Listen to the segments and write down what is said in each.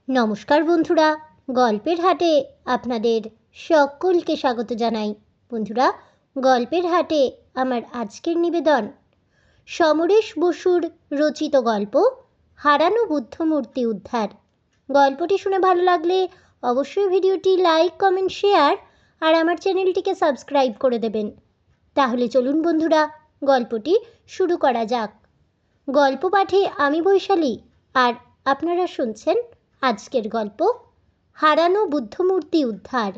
নমস্কার বন্ধুরা, গল্পের হাটে আপনাদের সকলকে স্বাগত জানাই। বন্ধুরা, গল্পের হাটে আমার আজকের নিবেদন সমরেশ বসুর রচিত গল্প হারানো বুদ্ধমূর্তি উদ্ধার। গল্পটি শুনে ভালো লাগলে অবশ্যই ভিডিওটি লাইক, কমেন্ট, শেয়ার আর আমার চ্যানেলটিকে সাবস্ক্রাইব করে দেবেন। তাহলে চলুন বন্ধুরা, গল্পটি শুরু করা যাক। গল্প পাঠে আমি বৈশালী, আর আপনারা শুনছেন আজকের গল্প হারানো বুদ্ধমূর্তি উদ্ধার।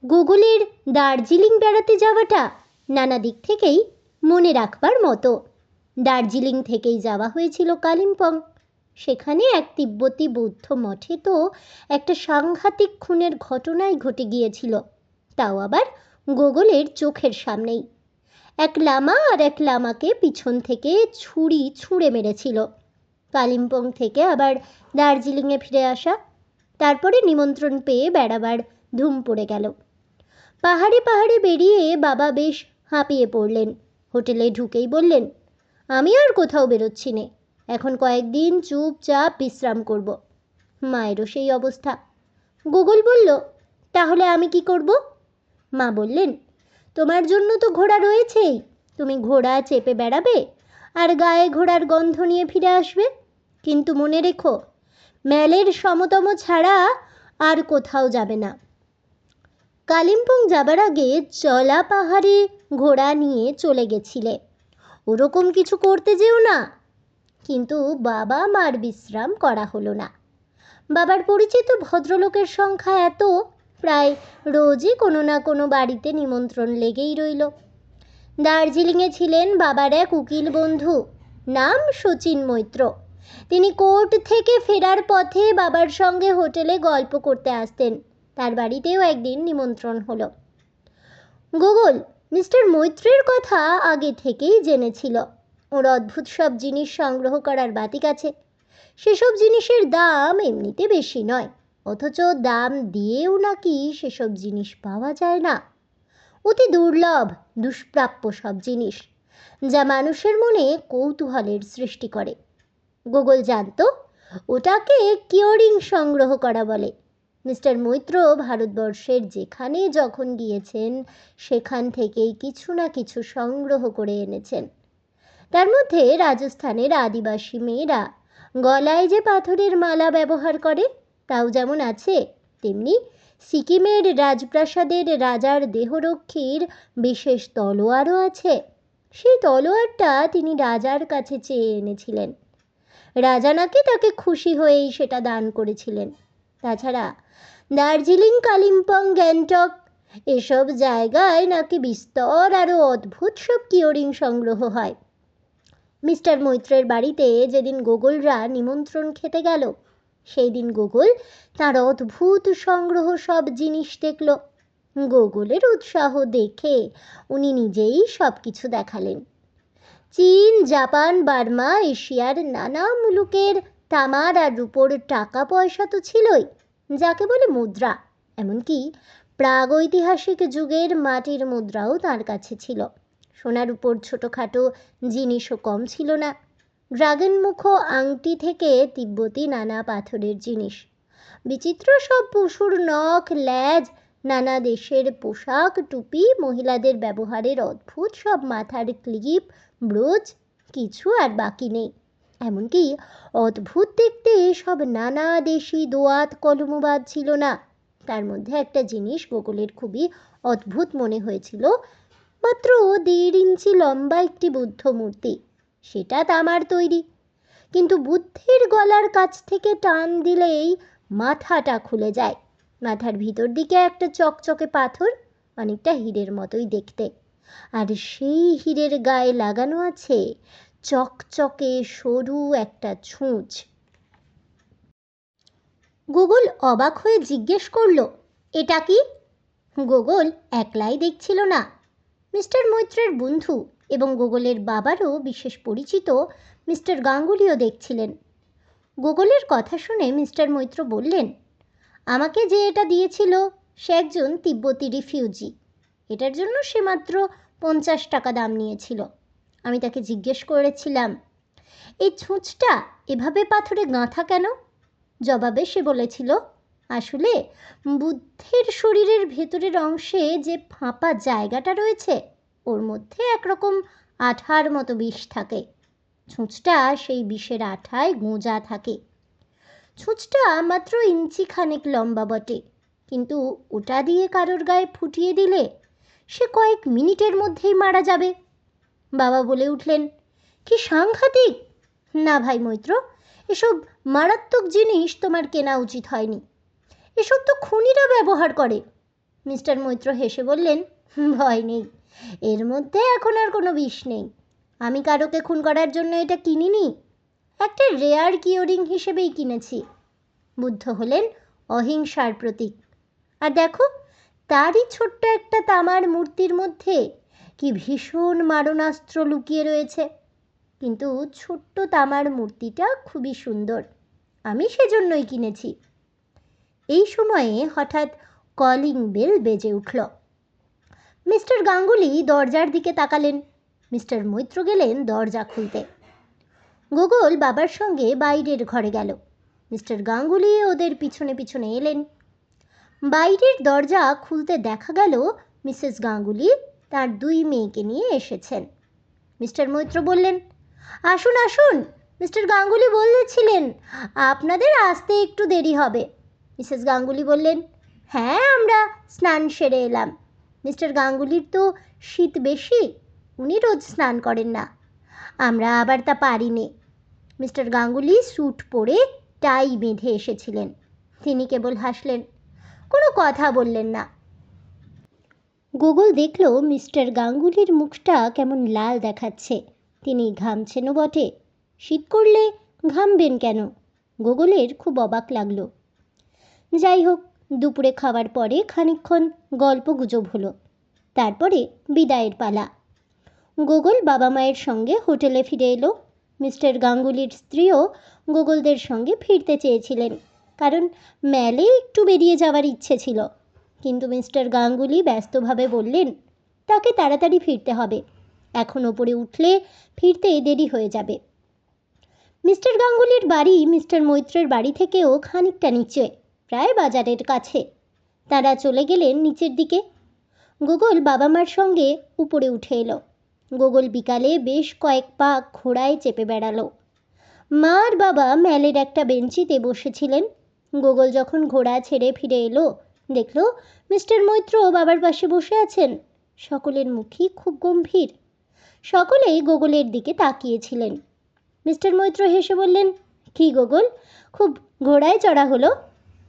গুগলের দার্জিলিং বেড়াতে যাওয়াটা নানা দিক থেকেই মনে রাখবার মতো। দার্জিলিং থেকেই যাওয়া হয়েছিল কালিম্পং। সেখানে এক তিব্বতী বৌদ্ধ মঠে তো একটা সাংঘাতিক খুনের ঘটনাই ঘটে গিয়েছিল, তাও আবার গুগলের চোখের সামনেই। এক লামা আর এক লামাকে পিছন থেকে ছুরি ছুঁড়ে মেরেছিল। কালিম্পং থেকে আবার দার্জিলিংয়ে ফিরে আসা, তারপরে নিমন্ত্রণ পেয়ে বেড়াবার ধুম পড়ে গেল। পাহাড়ে পাহাড়ে বেরিয়ে বাবা বেশ হাঁপিয়ে পড়লেন। হোটেলে ঢুকেই বললেন, আমি আর কোথাও বেরোচ্ছি নে, এখন কয়েকদিন চুপচাপ বিশ্রাম করব। মায়েরও সেই অবস্থা। গুগল বলল, তাহলে আমি কি করব? মা বললেন, তোমার জন্য তো ঘোড়া রয়েছেই, তুমি ঘোড়া চেপে বেড়াবে আর গায়ে ঘোড়ার গন্ধ নিয়ে ফিরে আসবে। কিন্তু মনে রেখো, ম্যালের সমতম ছাড়া আর কোথাও যাবে না। কালিম্পং যাবার আগে চলা পাহাড়ে ঘোড়া নিয়ে চলে গেছিলে, ওরকম কিছু করতে যেও না। কিন্তু বাবা মার বিশ্রাম করা হলো না। বাবার পরিচিত ভদ্রলোকের সংখ্যা এত, প্রায় রোজই কোনো না কোনো বাড়িতে নিমন্ত্রণ লেগেই রইল। দার্জিলিংয়ে ছিলেন বাবার এক উকিল বন্ধু, নাম শচীন মৈত্র। তিনি কোর্ট থেকে ফেরার পথে বাবার সঙ্গে হোটেলে গল্প করতে আসতেন। তার বাড়িতেও একদিন নিমন্ত্রণ হলো। গুগল মিস্টার মৈত্রের কথা আগে থেকেই জেনেছিল। ওর অদ্ভুত সব জিনিস সংগ্রহ করার বাতিক আছে। সেসব জিনিসের দাম এমনিতে বেশি নয়, অথচ দাম দিয়েও নাকি সেসব জিনিস পাওয়া যায় না। অতি দুর্লভ, দুষ্প্রাপ্য সব জিনিস, যা মানুষের মনে কৌতূহলের সৃষ্টি করে। গুগল জানত ওটাকে কিওরিং সংগ্রহ করা বলে। মিস্টার মৈত্র ভারতবর্ষের যেখানে যখন গিয়েছেন সেখান থেকেই কিছু না কিছু সংগ্রহ করে এনেছেন। তার মধ্যে রাজস্থানের আদিবাসী মেয়েরা গলায় যে পাথরের মালা ব্যবহার করে তাও যেমন আছে, তেমনি সিকিমের রাজপ্রাসাদের রাজার দেহরক্ষীর বিশেষ তলোয়ারও আছে। সেই তলোয়ারটা তিনি রাজার কাছে চেয়ে এনেছিলেন। রাজা নাকি তাকে খুশি হয়েই সেটা দান করেছিলেন। তাছাড়া দার্জিলিং, কালিম্পং, গ্যাংটক এসব জায়গায় নাকি বিস্তর আরও অদ্ভুত সব কিওরিং সংগ্রহ হয়। মিস্টার মৈত্রের বাড়িতে যেদিন গুগলরা নিমন্ত্রণ খেতে গেল, সেই দিন গুগল তার অদ্ভুত সংগ্রহ সব জিনিস দেখল। গুগলের উৎসাহ দেখে উনি নিজেই সব কিছু দেখালেন। চীন, জাপান, বার্মা, এশিয়ার নানা মুলুকের তামার আর রূপোর টাকা পয়সা তো ছিলই, যাকে বলে মুদ্রা। এমনকি প্রাগৈতিহাসিক যুগের মাটির মুদ্রাও তার কাছে ছিল। সোনার উপর ছোটোখাটো জিনিসও কম ছিল না। ড্রাগনমুখ আংটি থেকে তিব্বতী নানা পাথরের জিনিস, বিচিত্র সব পশুর নখ, ল্যাজ, নানা দেশের পোশাক, টুপি, মহিলাদের ব্যবহারের অদ্ভুত সব মাথার ক্লিপ, ব্রোচ, কিছু আর বাকি নেই। এমনকি অদ্ভুত দেখতে সব নানা দেশি দোয়াত কলমবাদ ছিল না। তার মধ্যে একটা জিনিস গুগলের খুবই অদ্ভুত মনে হয়েছিল। মাত্র 1.5 ইঞ্চি লম্বা একটি বুদ্ধ মূর্তি, সেটা তামার তৈরি, কিন্তু বুদ্ধের গলার কাছ থেকে টান দিলেই মাথাটা খুলে যায়। মাথার ভিতর দিকে একটা চকচকে পাথর, অনেকটা হীরের মতোই দেখতে, আর সেই হীরের গায়ে লাগানো আছে চকচকে সরু একটা ছুঁচ। গুগল অবাক হয়ে জিজ্ঞেস করল, এটা কি? গুগল একলাই দেখছিল না। মিস্টার মৈত্রের বন্ধু এবং গুগলের বাবারও বিশেষ পরিচিত মিস্টার গাঙ্গুলিও দেখছিলেন। গুগলের কথা শুনে মিস্টার মৈত্র বললেন, আমাকে যে এটা দিয়েছিল সে একজন তিব্বতী রিফিউজি। এটার জন্য সে মাত্র 50 টাকা দাম নিয়েছিল। আমি তাকে জিজ্ঞেস করেছিলাম, এই ছুঁচটা এভাবে পাথরে গাঁথা কেন? জবাবে সে বলেছিল, আসলে বুদ্ধের শরীরের ভেতরের অংশে যে ফাঁপা জায়গাটা রয়েছে ওর মধ্যে একরকম আঠার মতো বিষ থাকে। ছুঁচটা সেই বিষের আঠায় গোঁজা থাকে। ছুঁচটা মাত্র ইঞ্চি খানেক লম্বা বটে, কিন্তু ওটা দিয়ে কারোর গায়ে ফুটিয়ে দিলে সে কয়েক মিনিটের মধ্যেই মারা যাবে। বাবা বলে উঠলেন, কি সাংঘাতিক! না ভাই মৈত্র, এসব মারাত্মক জিনিস তোমার কেনা উচিত হয়নি, এসব তো খুনিরা ব্যবহার করে। মিস্টার মৈত্র হেসে বললেন, ভয় নেই, এর মধ্যে এখন আর কোনো বিষ নেই। আমি কারোকে খুন করার জন্য এটা কিনিনি, একটা রেয়ার কিওরিং হিসেবেই কিনেছি। বুদ্ধ হলেন অহিংসার প্রতীক। আর দেখো, তারই ছোট্ট একটা তামার মূর্তির মধ্যে কি ভীষণ মারণাস্ত্র লুকিয়ে রয়েছে। কিন্তু ছোট্ট তামার মূর্তিটা খুবই সুন্দর, আমি সেজন্যই কিনেছি। এই সময়ে হঠাৎ কলিং বেল বেজে উঠল। মিস্টার গাঙ্গুলি দরজার দিকে তাকালেন। মিস্টার মৈত্র গেলেন দরজা খুলতে। গোগল বাবার সঙ্গে বাইরের ঘরে গেল। মিস্টার গাঙ্গুলি ওদের পিছনে পিছনে এলেন। বাইরের দরজা খুলতে দেখা গেল মিসেস গাঙ্গুলি তার 2 মেয়েকে নিয়ে এসেছেন। মিস্টার মৈত্র বললেন, আসুন আসুন, মিস্টার গাঙ্গুলি বলেছিলেন আপনাদের আসতে একটু দেরি হবে। মিসেস গাঙ্গুলি বললেন, হ্যাঁ, আমরা স্নান সেরে এলাম। মিস্টার গাঙ্গুলির তো শীত বেশি, উনি রোজ স্নান করেন না, আমরা আবার তা পারি নে। মিস্টার গাঙ্গুলি স্যুট পরে টাই বেঁধে এসেছিলেন। তিনি কেবল হাসলেন, কোনো কথা বললেন না। গোগল দেখল মিস্টার গাঙ্গুলির মুখটা কেমন লাল দেখাচ্ছে। তিনি ঘামছেনও বটে, শীত করলে ঘামবেন কেন? গোগলের খুব অবাক লাগলো। যাই হোক, দুপুরে খাওয়ার পরে খানিকক্ষণ গল্প গুজব হলো। তারপরে বিদায়ের পালা। গোগল বাবা মায়ের সঙ্গে হোটেলে ফিরে এলো। মিস্টার গাঙ্গুলির স্ত্রীও গোগলদের সঙ্গে ফিরতে চেয়েছিলেন, কারণ ম্যালে একটু বেরিয়ে যাওয়ার ইচ্ছে ছিল। কিন্তু মিস্টার গাঙ্গুলি ব্যস্তভাবে বললেন, তাকে তাড়াতাড়ি ফিরতে হবে, এখন ওপরে উঠলে ফিরতে দেরি হয়ে যাবে। মিস্টার গাঙ্গুলির বাড়ি মিস্টার মৈত্রের বাড়ি থেকেও খানিকটা নিচে, প্রায় বাজারের কাছে। তারা চলে গেলেন নিচের দিকে। গোগল বাবা মার সঙ্গে উপরে উঠে এলো। গোগল বিকালে বেশ কয়েক পা ঘোড়ায় চেপে বেড়ালো। মা আর বাবা ম্যালের একটা বেঞ্চিতে বসেছিলেন। গোগল যখন ঘোড়া ছেড়ে ফিরে এলো, দেখলো মিস্টার মৈত্র বাবার পাশে বসে আছেন। সকলের মুখই খুব গম্ভীর, সকলেই গোগলের দিকে তাকিয়েছিলেন। মিস্টার মৈত্র হেসে বললেন, কি গোগল, খুব ঘোড়ায় চড়া হলো?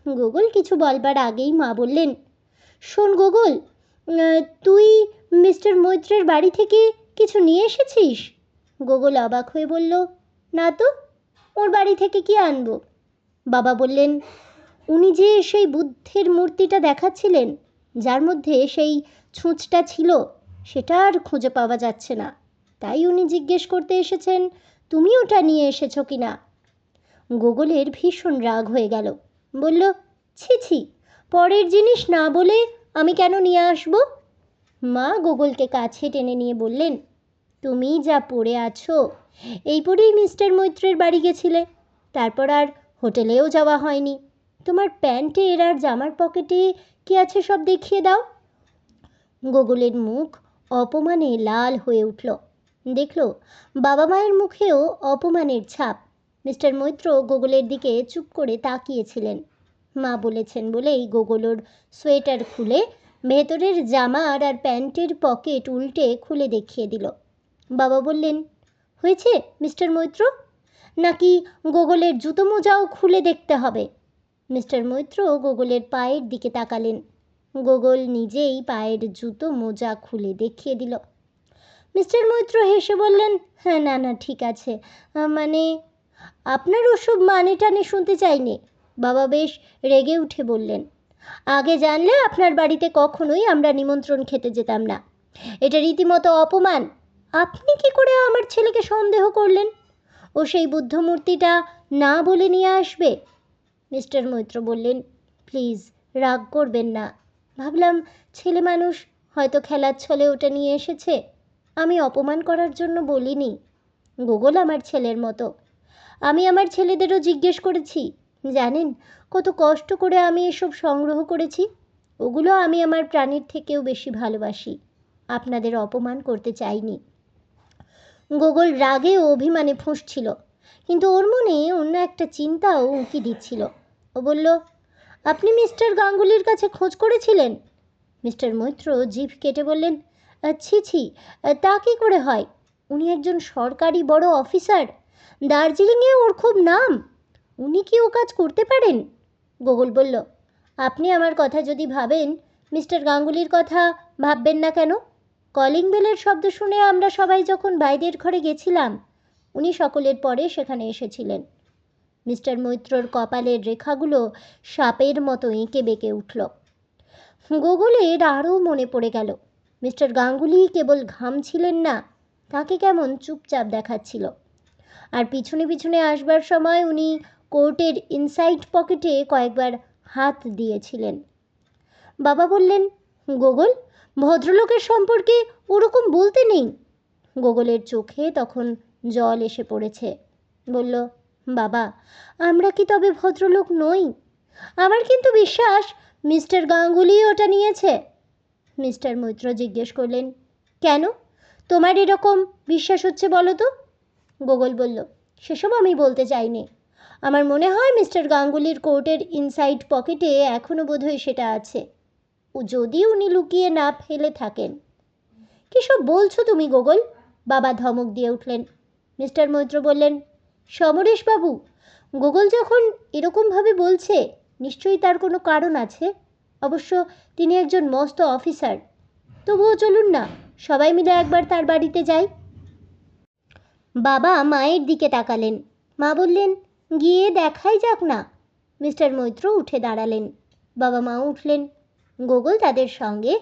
গোগল কিছু বলবার আগেই মা বললেন, শোন গোগল, তুই মিস্টার মৈত্রের বাড়ি থেকে কিছু নিয়ে এসেছিস? গোগল অবাক হয়ে বলল, না তো, ওর বাড়ি থেকে কি আনবো? বাবা বললেন, উনি যে সেই বুদ্ধের মূর্তিটা দেখাচ্ছিলেন, যার মধ্যে সেই ছুঁচটা ছিল, সেটা আর খুঁজে পাওয়া যাচ্ছে না, তাই উনি জিজ্ঞেস করতে এসেছেন তুমি ওটা নিয়ে এসেছো কি না। গোগলের ভীষণ রাগ হয়ে গেল। বলল, ছি ছি, পরের জিনিস না বলে আমি কেন নিয়ে আসব? মা গোগলকে কাছে টেনে নিয়ে বললেন, তুমি যা পরে আছো এই পরেই মিস্টার মৈত্রের বাড়ি গেছিলে, তারপর আর হোটেলেও যাওয়া হয়নি। তোমার প্যান্টের আর জামার পকেটে কি আছে সব দেখিয়ে দাও। গোগলের মুখ অপমানে লাল হয়ে উঠল। দেখল বাবা মায়ের মুখেও অপমানের ছাপ। মিস্টার মৈত্র গোগলের দিকে চুপ করে তাকিয়েছিলেন। মা বলেছেন বলেই গোগলোর সোয়েটার খুলে ভেতরের জামার আর প্যান্টের পকেট উল্টে খুলে দেখিয়ে দিল। বাবা বললেন, হয়েছে মিস্টার মৈত্র, নাকি গোগলের জুতো মোজাও খুলে দেখতে হবে? মিস্টার মৈত্র গোগলের পায়ের দিকে তাকালেন। গোগল নিজেই পায়ের জুতো মোজা খুলে দেখিয়ে দিল। মিস্টার মৈত্র হেসে বললেন, হ্যাঁ, না না, ঠিক আছে, মানে আপনার ওসব মানে টানে শুনতে চাইনি। বাবা বেশ রেগে উঠে বললেন, আগে জানলে আপনার বাড়িতে কখনোই আমরা নিমন্ত্রণ খেতে যেতাম না, এটা রীতিমতো অপমান। আপনি কি করে আমার ছেলেকে সন্দেহ করলেন? ও সেই বুদ্ধ মূর্তিটা না বলে নিয়ে আসবে? মিস্টার মৈত্র বললেন, প্লিজ রাগ করবেন না, ভাবলাম ছেলে মানুষ, হয়তো খেলার ছলে ওটা নিয়ে এসেছে, আমি অপমান করার জন্য বলিনি। গোগল আমার ছেলের মতো, আমি আমার ছেলেদেরও জিজ্ঞেস করেছি জানেন কত কষ্ট করে আমি এসব সংগ্রহ করেছি। ওগুলো আমি আমার প্রাণীর থেকেও বেশি ভালোবাসি। আপনাদের অপমান করতে চাইনি। গোগল রাগে ও অভিমানে ফুঁসছিল, কিন্তু ওর মনে অন্য একটা চিন্তাও উঁকি দিচ্ছিল। ও বলল, আপনি মিস্টার গাঙ্গুলির কাছে খোঁজ করেছিলেন? মিস্টার মৈত্র জিভ কেটে বললেন, ছি ছি, তা কী করে হয়? উনি একজন সরকারি বড় অফিসার। দার্জিলিংয়ে ওর খুব নাম। উনি কি ও কাজ করতে পারেন? গোগল বলল, আপনি আমার কথা যদি ভাবেন, মিস্টার গাঙ্গুলির কথা ভাববেন না কেন? কলিং বেলের শব্দ শুনে আমরা সবাই যখন বাইরের ঘরে গেছিলাম, উনি সকলের পরে সেখানে এসেছিলেন। মিস্টার মৈত্রর কপালের রেখাগুলো সাপের মতো এঁকে বেঁকে উঠল। গোগলের আরও মনে পড়ে গেল, মিস্টার গাঙ্গুলি কেবল ঘামছিলেন না, তাকে কেমন চুপচাপ দেখাচ্ছিল। আর পিছনে পিছনে আসবার সময় উনি কোর্টের ইনসাইড পকেটে কয়েকবার হাত দিয়েছিলেন। বাবা বললেন, গোগল, ভদ্রলোকের সম্পর্কে ওরকম বলতে নেই। গোগলের চোখে তখন জল এসে পড়েছে। বলল, বাবা, আমরা কি তবে ভদ্রলোক নই? আমার কিন্তু বিশ্বাস মিস্টার গাঙ্গুলি ওটা নিয়েছে। মিস্টার মৈত্র জিজ্ঞেস করলেন, কেন? তোমার এরকম বিশ্বাস হচ্ছে বলো তো? গোগল বলল, সেসব আমি বলতে চাইনি। আমার মনে হয় মিস্টার গাঙ্গুলির কোর্টের ইনসাইড পকেটে এখনও বোধহয় সেটা আছে, ও যদি উনি লুকিয়ে না ফেলে থাকেন। কী সব বলছো তুমি গোগল? বাবা ধমক দিয়ে উঠলেন। মিস্টার মৈত্র বললেন, সমরেশবাবু, গোগল যখন এরকমভাবে বলছে নিশ্চয়ই তার কোনো কারণ আছে। অবশ্য তিনি একজন মস্ত অফিসার। তবুও চলুন না, সবাই মিলে একবার তার বাড়িতে যাই। বাবা মায়ের দিকে তাকালেন। মা বললেন, গিয়ে দেখাই যাক না। মিস্টার মৈত্র উঠে দাঁড়ালেন। বাবা মা উঠলেন। গোগল তাদের সঙ্গে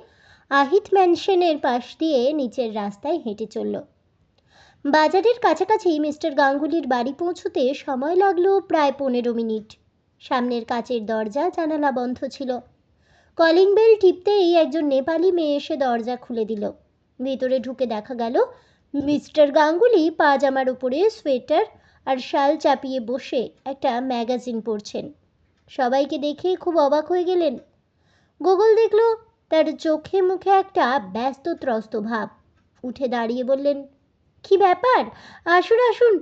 আহিত ম্যানশনের পাশ দিয়ে নিচের রাস্তায় হেঁটে চলল। বাজারের কাছাকাছি মিস্টার গাঙ্গুলির বাড়ি পৌঁছতে সময় লাগলো প্রায় 15 মিনিট। সামনের কাচের দরজা জানালা বন্ধ ছিল। কলিং বেল টিপতেই একজন নেপালি মেয়ে এসে দরজা খুলে দিল। ভিতরে ঢুকে দেখা গেল মিস্টার গাঙ্গুলি পাজামার উপরে সোয়েটার আর শাল চাপিয়ে বসে একটা ম্যাগাজিন পড়ছেন। সবাইকে দেখে খুব অবাক হয়ে গেলেন। গোগল দেখল তার চোখে মুখে একটা ব্যস্ত ত্রস্ত ভাব। উঠে দাঁড়িয়ে বললেন, কি ব্যাপার? আসুন আসুন,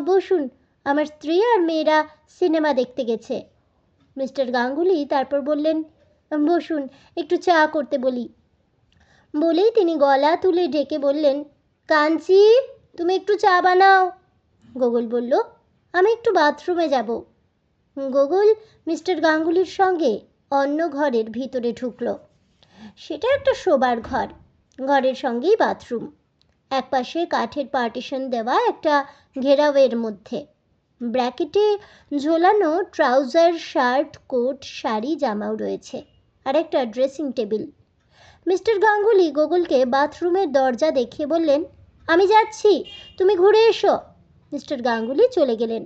বসুন। আমার স্ত্রী আর মেয়েরা সিনেমা দেখতে গেছে। মিস্টার গাঙ্গুলি তারপর বললেন, বসুন, একটু চা করতে বলি। বলেই তিনি গলা তুলে ডেকে বললেন, কাঞ্চি, তুমি একটু চা বানাও। গোগল বলল, আমি একটু বাথরুমে যাব। গোগল মিস্টার গাঙ্গুলির সঙ্গে অন্য ঘরের ভিতরে ঢুকল। সেটা একটা শোবার ঘর। ঘরের সঙ্গেই বাথরুম। একপাশে কাঠের পার্টিশন দেওয়া একটা ঘেরাওয়ের মধ্যে ব্র্যাকেটে ঝোলানো ট্রাউজার, শার্ট, কোট, শাড়ি, জামাও রয়েছে, আর একটা ড্রেসিং টেবিল। মিস্টার গাঙ্গুলি গোগলকে বাথরুমের দরজা দেখিয়ে বললেন, আমি যাচ্ছি, তুমি ঘুরে এসো। মিস্টার গাঙ্গুলি চলে গেলেন।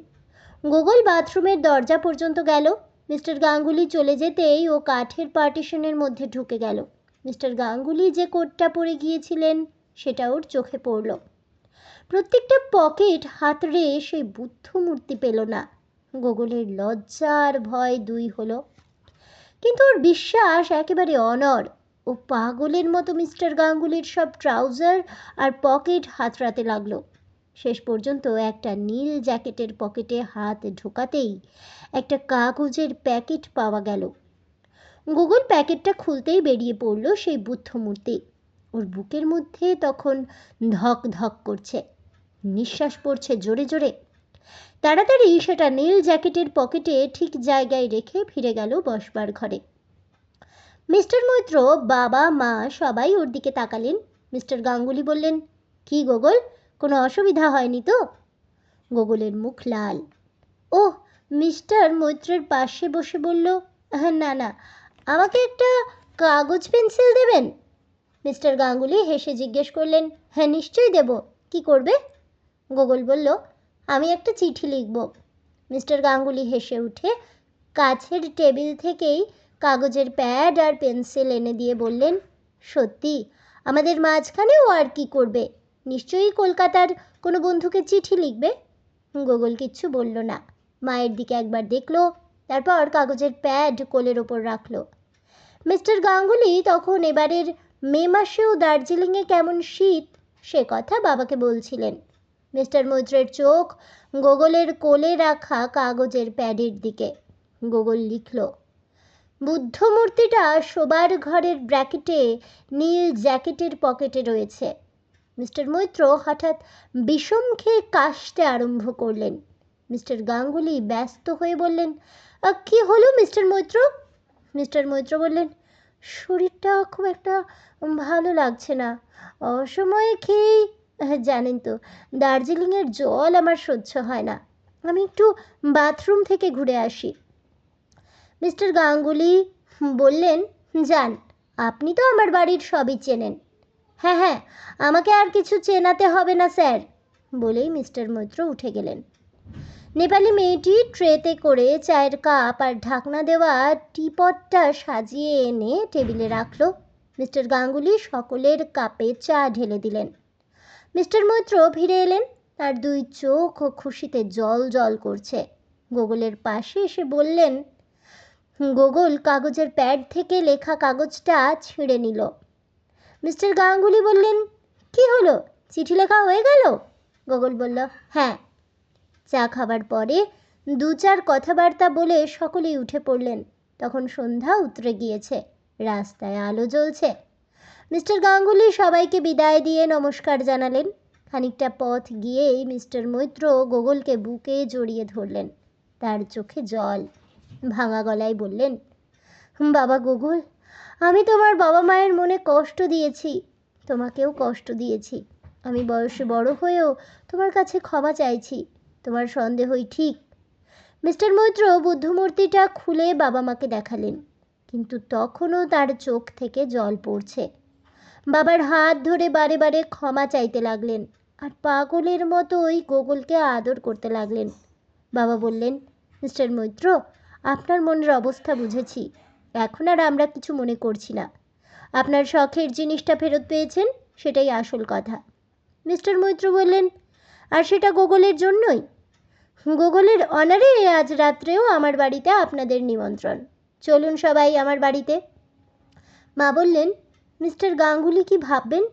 গোগল বাথরুমের দরজা পর্যন্ত গেল। মিস্টার গাঙ্গুলি চলে যেতেই ও কাঠের পার্টিশনের মধ্যে ঢুকে গেল। মিস্টার গাঙ্গুলি যে কোটটা পরে গিয়েছিলেন সেটা ওর চোখে পড়ল। প্রত্যেকটা পকেট হাতড়ে সেই বুদ্ধ মূর্তি পেল না। গোগলের লজ্জা আর ভয় দুই হলো, কিন্তু ওর বিশ্বাস একেবারে অনড়। ও পাগলের মতো মিস্টার গাঙ্গুলির সব ট্রাউজার আর পকেট হাতড়াতে লাগলো। শেষ পর্যন্ত একটা নীল জ্যাকেটের পকেটে হাত ঢোকাতেই একটা কাগজের প্যাকেট পাওয়া গেল। গোগল প্যাকেটটা খুলতেই বেরিয়ে পড়ল সেই বুদ্ধ মূর্তি। ওর বুকের মধ্যে তখন ধক ধক করছে, নিঃশ্বাস পড়ছে জোরে জোরে। তাড়াতাড়ি সেটা নীল জ্যাকেটের পকেটে ঠিক জায়গায় রেখে ফিরে গেল বসবার ঘরে। মিস্টার মৈত্র, বাবা মা সবাই ওর দিকে তাকালেন। মিস্টার গাঙ্গুলি বললেন, কি গোগল, কোনো অসুবিধা হয়নি তো? গোগলের মুখ লাল। ওহ, মিস্টার মৈত্রের পাশে বসে বলল, না না, আমাকে একটা কাগজ পেন্সিল দেবেন? মিস্টার গাঙ্গুলি হেসে জিজ্ঞেস করলেন, হ্যাঁ নিশ্চয়ই দেব, কি করবে? গোগল বলল, আমি একটা চিঠি লিখব। মিস্টার গাঙ্গুলি হেসে উঠে কাছের টেবিল থেকেই কাগজের প্যাড আর পেন্সিল এনে দিয়ে বললেন, সত্যি আমাদের মাঝখানেও আর কি করবে? নিশ্চয়ই কলকাতার কোনো বন্ধুকে চিঠি লিখবে। গোগল কিচ্ছু বলল না। মায়ের দিকে একবার দেখল, তারপর কাগজের প্যাড কোলের ওপর রাখল। মিস্টার গাঙ্গুলি তখন এবারের মে মাসেও দার্জিলিংয়ে কেমন শীত সে কথা বাবাকে বলছিলেন। মিস্টার মৈত্রের চোখ গোগলের কোলে রাখা কাগজের প্যাডের দিকে। গোগল লিখল, বুদ্ধ মূর্তিটা শোবার ঘরের ব্র্যাকেটে নীল জ্যাকেটের পকেটে রয়েছে। মিস্টার মৈত্র হঠাৎ বিষম খেয়ে কাশতে আরম্ভ করলেন। মিস্টার গাঙ্গুলি ব্যস্ত হয়ে বললেন, কি হলো মিস্টার মৈত্র? মিস্টার মৈত্র বললেন, শরীরটা খুব একটা ভালো লাগছে না। অসময়ে খেয়েই জানেন তো, দার্জিলিংয়ের জল আমার সহ্য হয় না। আমি একটু বাথরুম থেকে ঘুরে আসি। মিস্টার গাঙ্গুলি বললেন, যান, আপনি তো আমার বাড়ির সবই চেনেন। হ্যাঁ হ্যাঁ, আমাকে আর কিছু চেনাতে হবে না স্যার, বলেই মিস্টার মৈত্র উঠে গেলেন। নেপালি মেয়েটি ট্রেতে করে চায়ের কাপ আর ঢাকনা দেওয়া টিপটটা সাজিয়ে এনে টেবিলে রাখল। মিস্টার গাঙ্গুলি সকলের কাপে চা ঢেলে দিলেন। মিস্টার মৈত্র ফিরে এলেন। তার দুই চোখ খুশিতে জল জল করছে। গোগলের পাশে এসে বললেন, গোগল কাগজের প্যাড থেকে লেখা কাগজটা ছিঁড়ে নিল। মিস্টার গাঙ্গুলি বললেন, কি হলো, চিঠি লেখা হয়ে গেল? গোগল বলল, হ্যাঁ। চা খাবার পরে দু চার কথাবার্তা বলে সকলেই উঠে পড়লেন। তখন সন্ধ্যা উতরে গিয়েছে, রাস্তায় আলো জ্বলছে। মিস্টার গাঙ্গুলি সবাইকে বিদায় দিয়ে নমস্কার জানালেন। খানিকটা পথ গিয়েই মিস্টার মৈত্র গোগলকে বুকে জড়িয়ে ধরলেন। তার চোখে জল। ভাঙা গলায় বললেন, বাবা গোগল, আমি তোমার বাবা মায়ের মনে কষ্ট দিয়েছি, তোমাকেও কষ্ট দিয়েছি। আমি বয়সে বড় হয়েও তোমার কাছে ক্ষমা চাইছি। তোমার সন্দেহই ঠিক। মিস্টার মৈত্র বুদ্ধমূর্তিটা খুলে বাবা মাকে দেখালেন, কিন্তু তখনও তার চোখ থেকে জল পড়ছে। বাবার হাত ধরে বারে বারে ক্ষমা চাইতে লাগলেন আর পাগলের মতোই গোগলকে আদর করতে লাগলেন। বাবা বললেন, মিস্টার মৈত্র, আপনার মনের অবস্থা বুঝেছি। এখন আর আমরা কিছু মনে করছি না। আপনার শখের জিনিসটা ফেরত পেয়েছেন, সেটাই আসল কথা। মিস্টার মৈত্র বললেন, আর সেটা গোগলের জন্যই। গোগলের অনারে আজ রাত্রেও আমার বাড়িতে আপনাদের নিমন্ত্রণ। চলুন সবাই আমার বাড়িতে। মা বললেন, মিস্টার গাঙ্গুলি কি ভাববেন?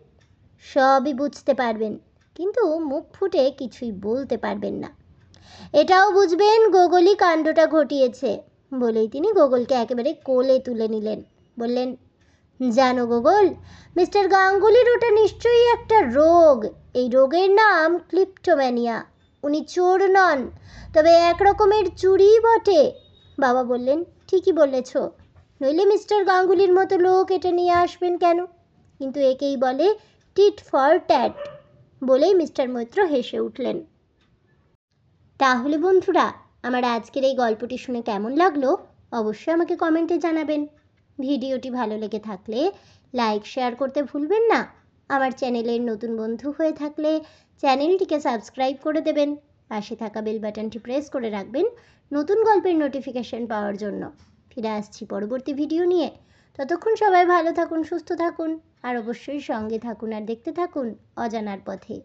সবই বুঝতে পারবেন, কিন্তু মুখ ফুটে কিছুই বলতে পারবেন না। এটাও বুঝবেন গোগলই কাণ্ডটা ঘটিয়েছে, বলেই তিনি গোগলকে একেবারে কোলে তুলে নিলেন। বললেন, জানো গোগল, মিস্টার গাঙ্গুলির ওটা নিশ্চয়ই একটা রোগ। এই রোগের নাম ক্লিপ্টোম্যানিয়া। উনি চোর নন, তবে এক রকমের চুরি বটে। বাবা বললেন, ঠিকই বলেছ, নইলে মিস্টার গাঙ্গুলির মতো লোক এটা নিয়ে আসবেন কেন? কিন্তু একেই বলে টিট ফর ট্যাট। বলেই মিস্টার মৈত্র হেসে উঠলেন। তাহলে বন্ধুরা, আমার আজকের এই গল্পটি শুনে কেমন লাগলো অবশ্যই আমাকে কমেন্টে জানাবেন। ভিডিওটি ভালো লেগে থাকলে লাইক শেয়ার করতে ভুলবেন না। আমার চ্যানেলের নতুন বন্ধু হয়ে থাকলে চ্যানেলটিকে সাবস্ক্রাইব করে দেবেন। পাশে থাকা বেল বাটনটি প্রেস করে রাখবেন নতুন গল্পের নোটিফিকেশন পাওয়ার জন্য। ফিরে আসছি পরবর্তী ভিডিও নিয়ে। ততক্ষণ সবাই ভালো থাকুন, সুস্থ থাকুন আর অবশ্যই সঙ্গে থাকুন আর দেখতে থাকুন অজানার পথে।